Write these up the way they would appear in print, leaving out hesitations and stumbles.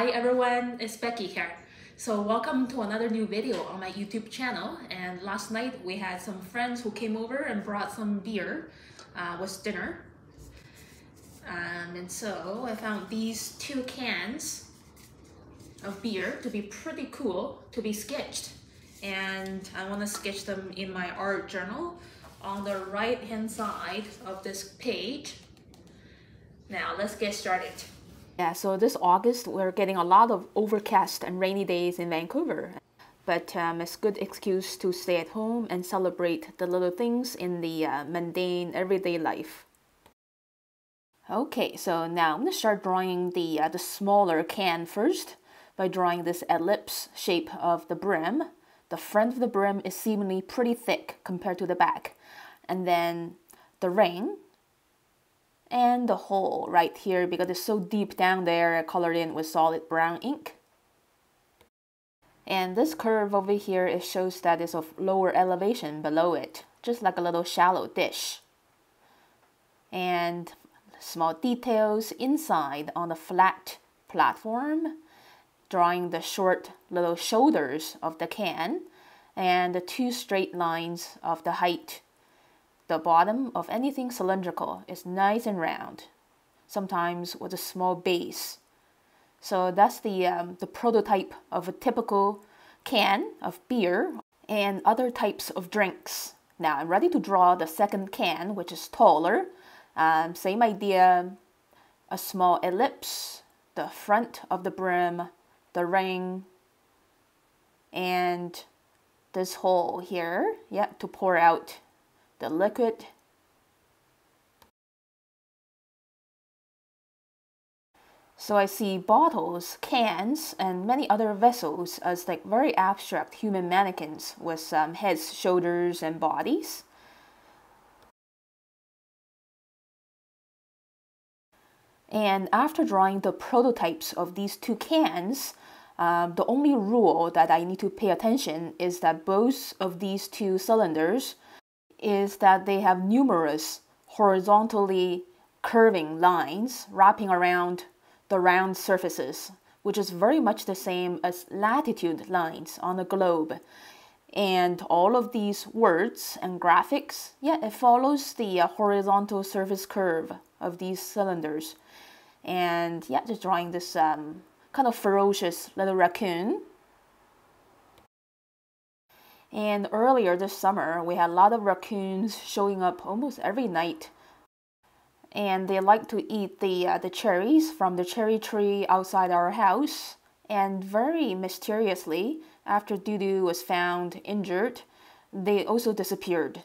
Hi everyone, it's Becky here. So welcome to another new video on my YouTube channel. And last night we had some friends who came over and brought some beer with dinner. And so I found these two cans of beer to be pretty cool to be sketched. And I want to sketch them in my art journal on the right hand side of this page. Now let's get started. Yeah, so this August we're getting a lot of overcast and rainy days in Vancouver. But it's a good excuse to stay at home and celebrate the little things in the mundane everyday life. Okay, so now I'm going to start drawing the smaller can first by drawing this ellipse shape of the brim. The front of the brim is seemingly pretty thick compared to the back. And then the ring and the hole right here, because it's so deep down there, I colored in with solid brown ink. And this curve over here, it shows that it's of lower elevation below it, just like a little shallow dish. And small details inside on the flat platform, drawing the short little shoulders of the can and the two straight lines of the height. The bottom of anything cylindrical is nice and round, sometimes with a small base. So that's the prototype of a typical can of beer and other types of drinks. Now I'm ready to draw the second can, which is taller. Same idea, a small ellipse, the front of the brim, the ring, and this hole here, to pour out the liquid. So I see bottles, cans, and many other vessels as like very abstract human mannequins with heads, shoulders, and bodies. And after drawing the prototypes of these two cans, the only rule that I need to pay attention is that both of these two cylinders is that they have numerous horizontally curving lines wrapping around the round surfaces, which is very much the same as latitude lines on a globe. And all of these words and graphics, it follows the horizontal surface curve of these cylinders. And just drawing this kind of ferocious little raccoon. And earlier this summer, we had a lot of raccoons showing up almost every night. And they like to eat the cherries from the cherry tree outside our house. And very mysteriously, after Dudu was found injured, they also disappeared.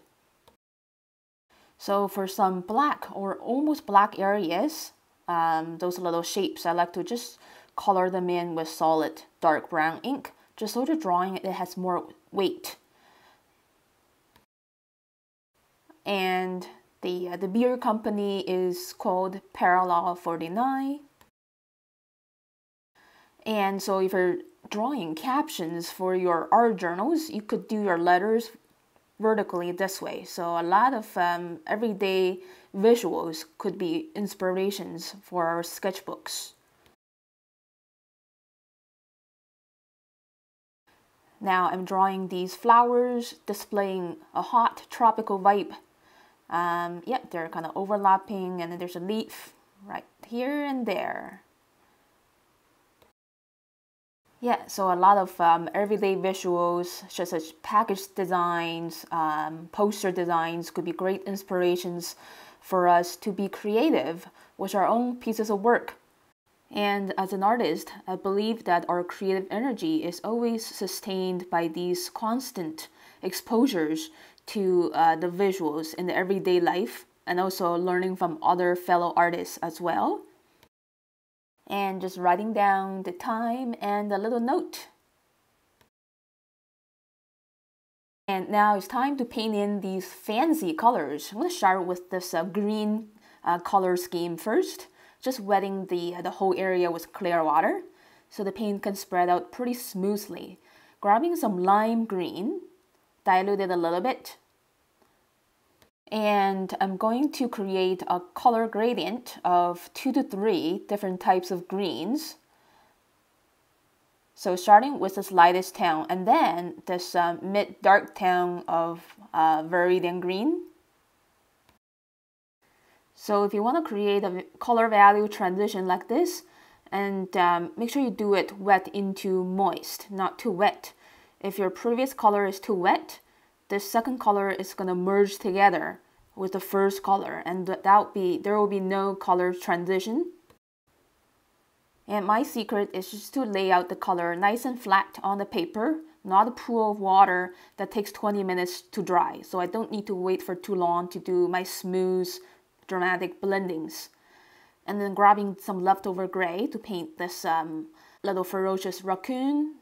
So for some black or almost black areas, those little shapes, I like to just color them in with solid dark brown ink, just so the drawing it has more weight. And the beer company is called Parallel 49. And so if you're drawing captions for your art journals, you could do your letters vertically this way. So a lot of everyday visuals could be inspirations for our sketchbooks. Now I'm drawing these flowers displaying a hot tropical vibe. They're kind of overlapping, and then there's a leaf right here and there. So a lot of everyday visuals, such as package designs, poster designs, could be great inspirations for us to be creative with our own pieces of work. And as an artist, I believe that our creative energy is always sustained by these constant exposures to the visuals in the everyday life, and also learning from other fellow artists as well. And just writing down the time and a little note. And now it's time to paint in these fancy colors. I'm going to start with this green color scheme first, just wetting the whole area with clear water so the paint can spread out pretty smoothly. Grabbing some lime green, dilute it a little bit. And I'm going to create a color gradient of 2 to 3 different types of greens So starting with this lightest tone, and then this mid-dark tone of Viridian green. So if you want to create a color value transition like this, and make sure you do it wet into moist, not too wet. If your previous color is too wet, the second color is going to merge together with the first color, and there will be no color transition. And my secret is just to lay out the color nice and flat on the paper, not a pool of water that takes 20 minutes to dry. So I don't need to wait for too long to do my smooth, dramatic blendings. And then grabbing some leftover gray to paint this little ferocious raccoon.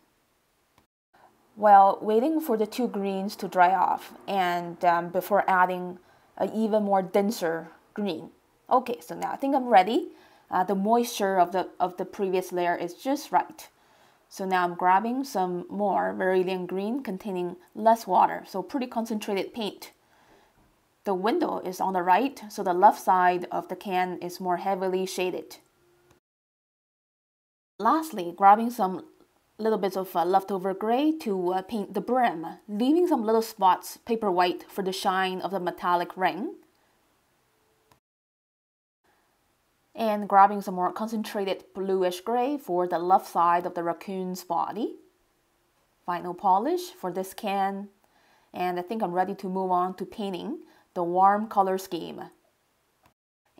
While waiting for the two greens to dry off, and before adding an even more denser green. Okay, so now I think I'm ready. The moisture of the previous layer is just right. So now I'm grabbing some more Viridian green containing less water, so pretty concentrated paint. The window is on the right, so the left side of the can is more heavily shaded. Lastly, grabbing some little bits of leftover gray to paint the brim, leaving some little spots paper white for the shine of the metallic ring. And grabbing some more concentrated bluish gray for the left side of the raccoon's body. Final polish for this can, and I think I'm ready to move on to painting the warm color scheme.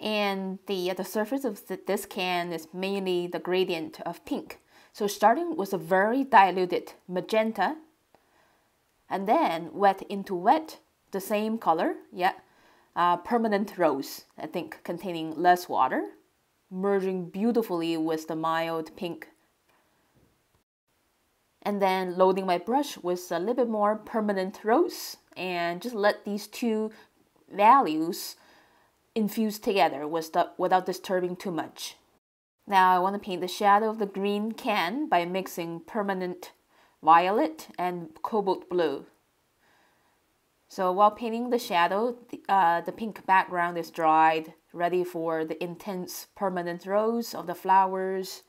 And the surface of this can is mainly the gradient of pink. So starting with a very diluted magenta, and then wet into wet, the same color, permanent rose, I think containing less water, merging beautifully with the mild pink. And then loading my brush with a little bit more permanent rose, and just let these two values infuse together without disturbing too much. Now I want to paint the shadow of the green can by mixing permanent violet and cobalt blue. So while painting the shadow, the pink background is dried, ready for the intense permanent rose of the flowers.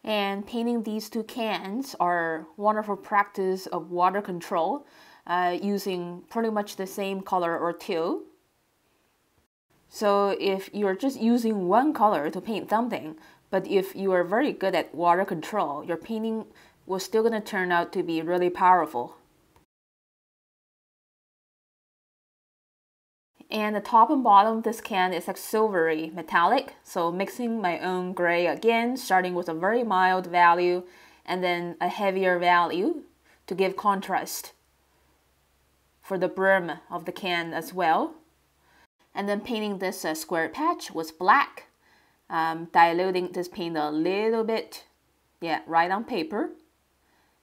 And painting these two cans are wonderful practice of water control, using pretty much the same color or two. So if you're just using one color to paint something, but if you are very good at water control, your painting will still going to turn out to be really powerful. And the top and bottom of this can is like silvery metallic, so mixing my own gray again, starting with a very mild value and then a heavier value to give contrast for the brim of the can as well. And then painting this square patch with black, diluting this paint a little bit, right on paper.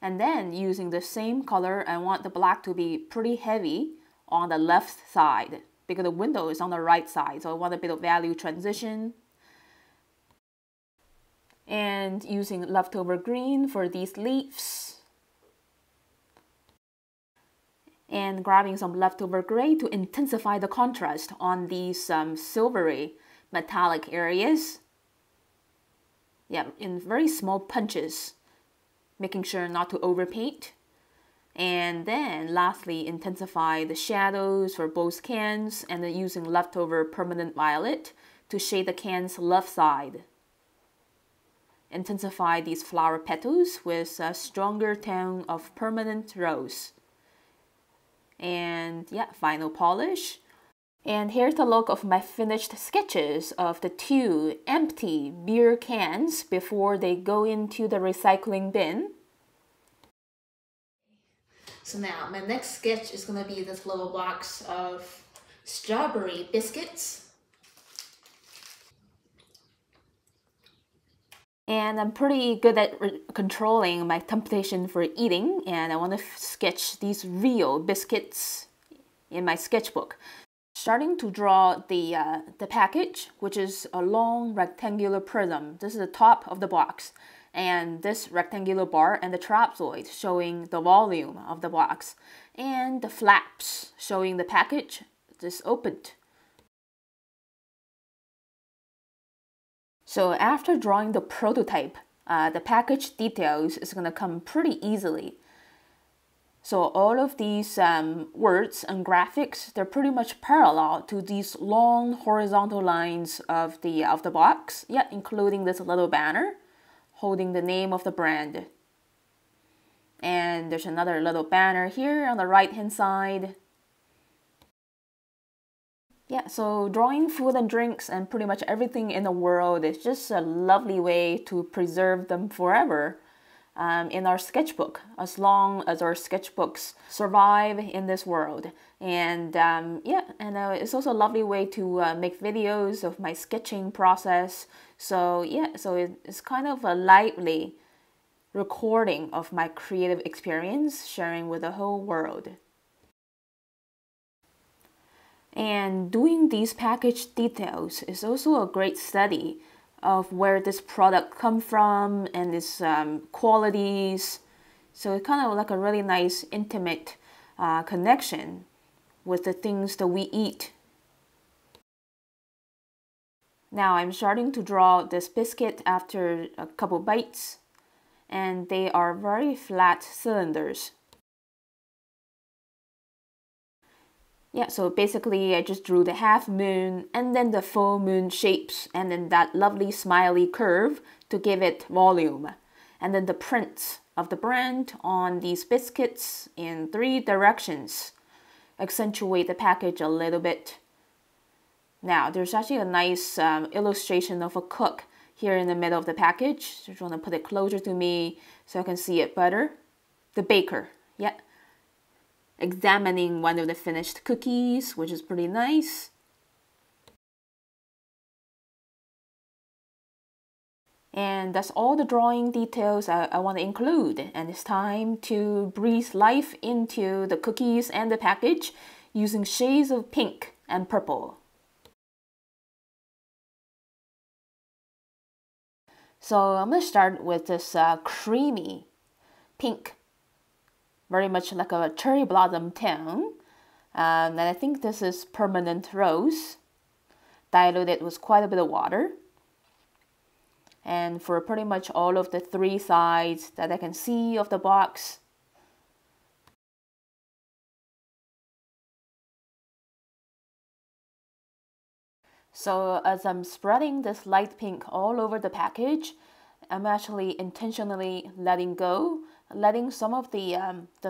And then using the same color, I want the black to be pretty heavy on the left side because the window is on the right side, so I want a bit of value transition. And using leftover green for these leaves. And grabbing some leftover gray to intensify the contrast on these silvery metallic areas. In very small punches, making sure not to overpaint. And then lastly, intensify the shadows for both cans, and then using leftover permanent violet to shade the can's left side. Intensify these flower petals with a stronger tone of permanent rose. And final polish. And here's the look of my finished sketches of the two empty beer cans before they go into the recycling bin. So now my next sketch is going to be this little box of strawberry biscuits. And I'm pretty good at controlling my temptation for eating, and I want to sketch these real biscuits in my sketchbook. Starting to draw the package, which is a long rectangular prism. This is the top of the box, and this rectangular bar and the trapezoid showing the volume of the box, and the flaps showing the package is opened. So after drawing the prototype, the package details is going to come pretty easily. So all of these words and graphics, they're pretty much parallel to these long horizontal lines of the box, yeah, including this little banner holding the name of the brand. And there's another little banner here on the right hand side. Yeah, so drawing food and drinks and pretty much everything in the world is just a lovely way to preserve them forever in our sketchbook, as long as our sketchbooks survive in this world. And it's also a lovely way to make videos of my sketching process. So yeah, so it's kind of a lively recording of my creative experience, sharing with the whole world. And doing these package details is also a great study of where this product come from and its qualities. So it's kind of like a really nice intimate connection with the things that we eat. Now I'm starting to draw this biscuit after a couple bites, and they are very flat cylinders. Yeah, so basically I just drew the half moon and then the full moon shapes and then that lovely smiley curve to give it volume. And then the prints of the brand on these biscuits in 3 directions accentuate the package a little bit. Now there's actually a nice illustration of a cook here in the middle of the package. So I just want to put it closer to me so I can see it better. The baker, yeah. Examining one of the finished cookies, which is pretty nice. And that's all the drawing details I want to include. And it's time to breathe life into the cookies and the package using shades of pink and purple. So I'm going to start with this creamy pink, very much like a cherry blossom tone. And I think this is permanent rose, diluted with quite a bit of water. And for pretty much all of the 3 sides that I can see of the box. So as I'm spreading this light pink all over the package, I'm actually intentionally letting go, letting some of the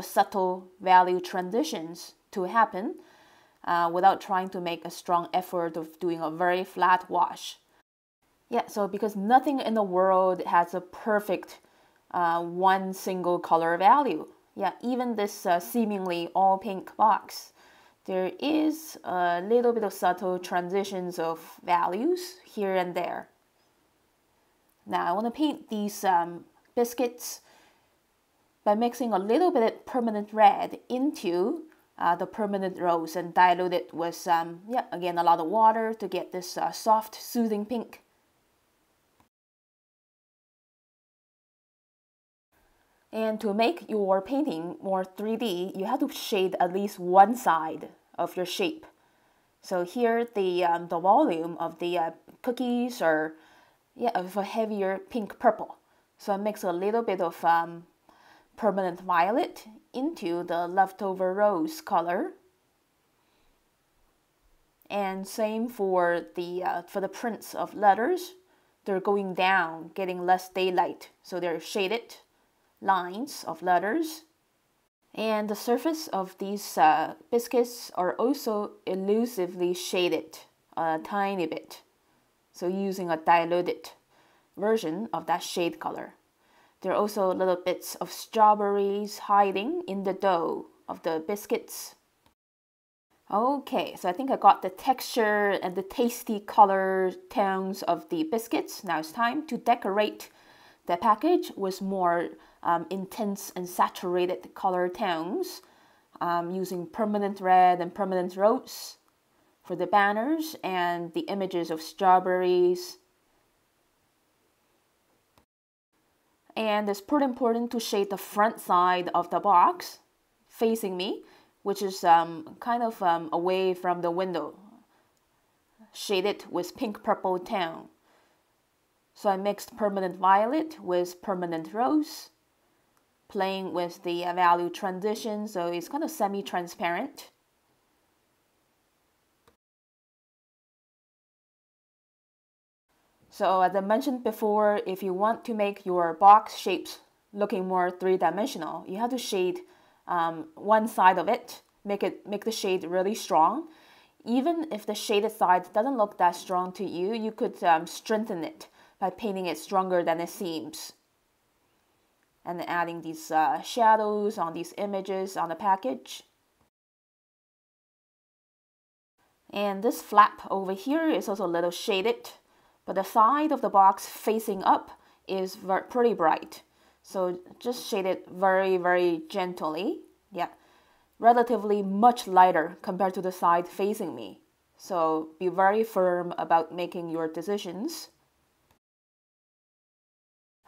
subtle value transitions to happen without trying to make a strong effort of doing a very flat wash. Yeah, so because nothing in the world has a perfect one single color value. Yeah, even this seemingly all pink box, there is a little bit of subtle transitions of values here and there. Now I want to paint these biscuits by mixing a little bit of permanent red into the permanent rose and dilute it with, again, a lot of water to get this soft, soothing pink. And to make your painting more 3D, you have to shade at least one side of your shape. So here, the volume of the cookies are of a heavier pink purple. So I mix a little bit of permanent violet into the leftover rose color. And same for the prints of letters. They're going down, getting less daylight. So they're shaded lines of letters. And the surface of these biscuits are also elusively shaded a tiny bit. So using a diluted version of that shade color. There are also little bits of strawberries hiding in the dough of the biscuits. Okay, so I think I got the texture and the tasty color tones of the biscuits. Now it's time to decorate the package with more intense and saturated color tones using permanent red and permanent rose for the banners and the images of strawberries. And it's pretty important to shade the front side of the box facing me, which is kind of away from the window, shaded with pink purple tone. So I mixed permanent violet with permanent rose, playing with the value transition, so it's kind of semi-transparent. So as I mentioned before, if you want to make your box shapes looking more three-dimensional, you have to shade one side of it, make the shade really strong. Even if the shaded side doesn't look that strong to you, you could strengthen it by painting it stronger than it seems. And then adding these shadows on these images on the package. And this flap over here is also a little shaded, but the side of the box facing up is pretty bright. So just shade it very, very gently. Yeah, relatively much lighter compared to the side facing me. So be very firm about making your decisions.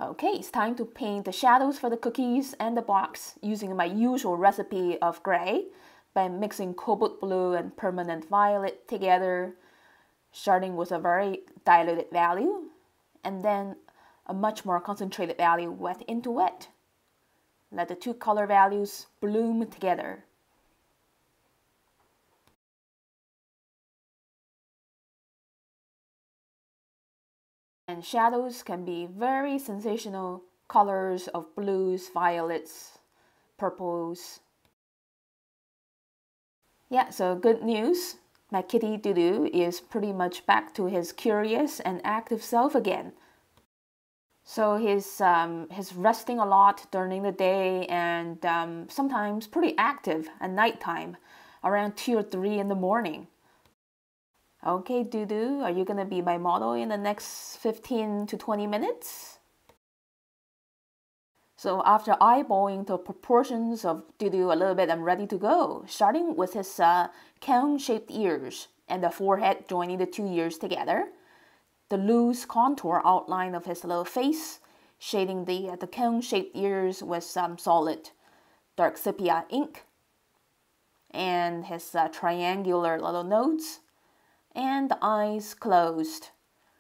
Okay, it's time to paint the shadows for the cookies and the box using my usual recipe of gray by mixing cobalt blue and permanent violet together, starting with a very diluted value and then a much more concentrated value wet into wet. Let the two color values bloom together. And shadows can be very sensational colors of blues, violets, purples. Yeah, so good news. My kitty Dudu is pretty much back to his curious and active self again. So he's resting a lot during the day and sometimes pretty active at nighttime, around 2 or 3 in the morning. Okay, Dudu, are you gonna be my model in the next 15 to 20 minutes? So after eyeballing the proportions of Dudu a little bit, I'm ready to go. Starting with his cone-shaped ears and the forehead joining the two ears together. The loose contour outline of his little face, shading the cone-shaped ears with some solid dark sepia ink. And his triangular little nose. And the eyes closed,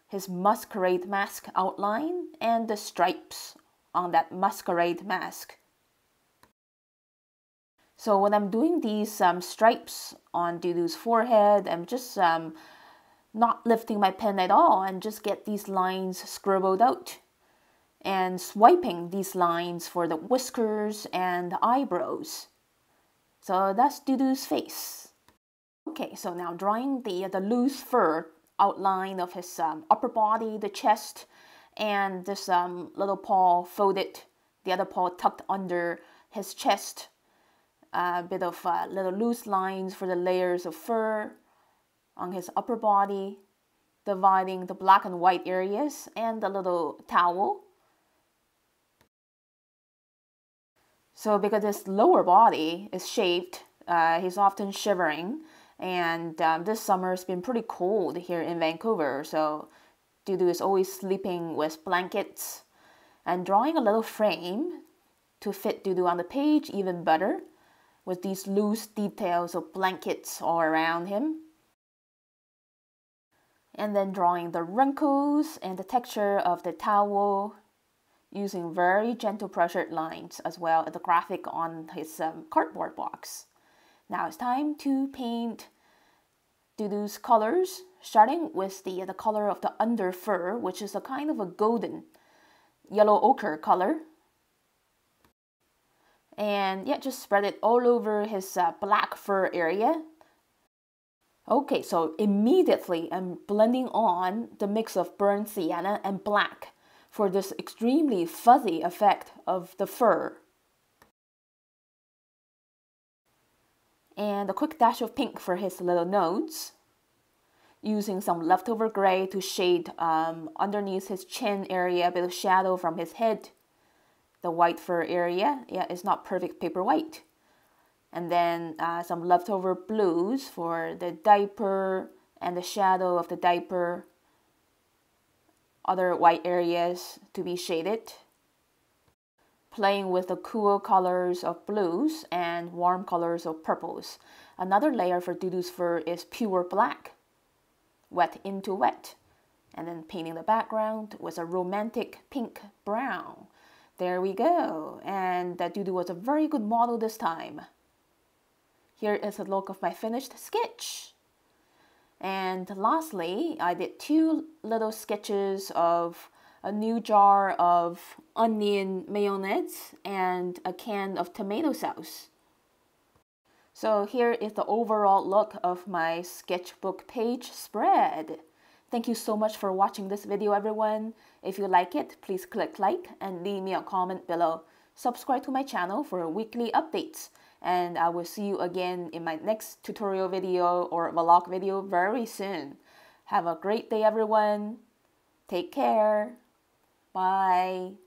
his masquerade mask outline, and the stripes on that masquerade mask. So when I'm doing these stripes on Dudu's forehead, I'm just not lifting my pen at all and just get these lines scribbled out. And swiping these lines for the whiskers and the eyebrows. So that's Dudu's face. Okay, so now drawing the loose fur outline of his upper body, the chest, and this little paw folded, the other paw tucked under his chest. A bit of little loose lines for the layers of fur on his upper body, dividing the black and white areas and the little towel. So because his lower body is shaved, he's often shivering. And this summer has been pretty cold here in Vancouver, so Dudu is always sleeping with blankets. And drawing a little frame to fit Dudu on the page even better, with these loose details of blankets all around him. And then drawing the wrinkles and the texture of the towel, using very gentle pressured lines as well as the graphic on his cardboard box. Now it's time to paint Dudu's colors, starting with the color of the under fur, which is a kind of a golden yellow ochre color. And yeah, just spread it all over his black fur area. Okay, so immediately I'm blending on the mix of burnt sienna and black for this extremely fuzzy effect of the fur. And a quick dash of pink for his little nose, using some leftover gray to shade underneath his chin area, a bit of shadow from his head. The white fur area, yeah, it's not perfect paper white. And then some leftover blues for the diaper and the shadow of the diaper. Other white areas to be shaded. Playing with the cool colors of blues and warm colors of purples. Another layer for Dudu's fur is pure black, wet into wet. and then painting the background with a romantic pink brown. There we go. And that Dudu was a very good model this time. Here is a look of my finished sketch. And lastly, I did 2 little sketches of a new jar of onion mayonnaise and a can of tomato sauce. So here is the overall look of my sketchbook page spread. Thank you so much for watching this video, everyone. If you like it, please click like and leave me a comment below. Subscribe to my channel for weekly updates. And I will see you again in my next tutorial video or vlog video very soon. Have a great day, everyone. Take care. Bye.